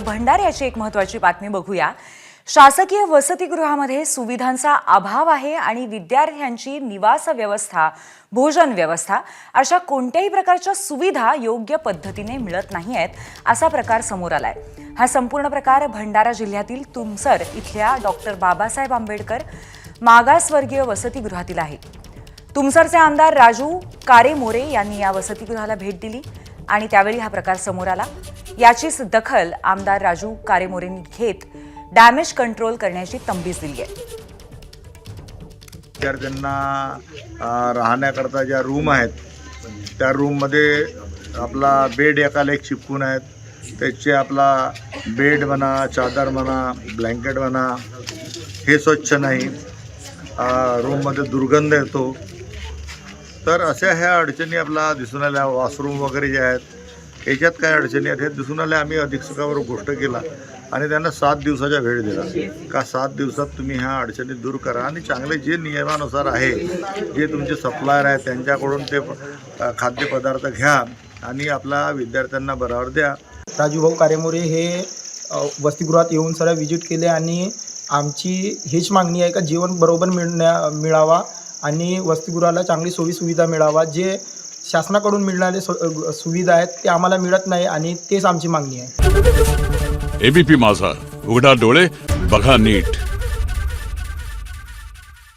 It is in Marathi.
भंडाऱ्याची एक महत्त्वाची बातमी बघूया। शासकीय वसतिगृहामध्ये सुविधांचा अभाव आहे आणि विद्यार्थ्यांची निवास व्यवस्था, भोजन व्यवस्था अशा कोणत्याही प्रकारच्या सुविधा योग्य पद्धतीने मिळत नाहीयेत असा प्रकार समोर आलाय। हा संपूर्ण प्रकार भंडारा जिल्ह्यातील तुमसर इथल्या डॉक्टर बाबासाहेब आंबेडकर मागासवर्गीय वसतिगृहातील आहे। तुमसरचे आमदार राजू कारेमोरे यांनी या वसतिगृहाला भेट दिली आणि त्यावेळी हा प्रकार समोर आला। याचीच दखल आमदार राजू कारेमोरेंनी घेत डॅमेज कंट्रोल करण्याची तंबीस दिली आहे। विद्यार्थ्यांना राहण्याकरता ज्या रूम आहेत त्या रूममध्ये आपला बेड एकाला एक चिपकून आहेत, त्याचे आपला बेड म्हणा, चादर म्हणा, ब्लँकेट म्हणा हे स्वच्छ नाही, रूममध्ये दुर्गंध येतो। तर अशा ह्या अडचणी आपला दिसून आल्या। वॉशरूम वगैरे जे आहेत याच्यात काय अडचणी आहेत हे दिसून आल्या। आम्ही अधीक्षकावर गोष्ट केला आणि त्यांना 7 दिवसाचा वेळ दिला का 7 दिवसात तुम्ही ह्या अडचणी दूर करा आणि चांगले जे नियमानुसार आहे, जे तुमचे सप्लायर आहेत त्यांच्याकडून ते खाद्यपदार्थ घ्या आणि आपला विद्यार्थ्यांना बरोबर द्या। राजूभाऊ कारेमोरे हे वसतिगृहात येऊन सर्व विजिट केले आणि आमची हीच मागणी आहे का जेवण बरोबर मिळावा आणि वसतिगृहाला चांगली सोयीसुविधा मिळावा। जे शासनाकडून मिळणारे सुविधा आहेत ते आम्हाला मिळत नाही आणि तेच आमची मागणी आहे। एबीपी माझा, उघडा डोळे बघा नीट।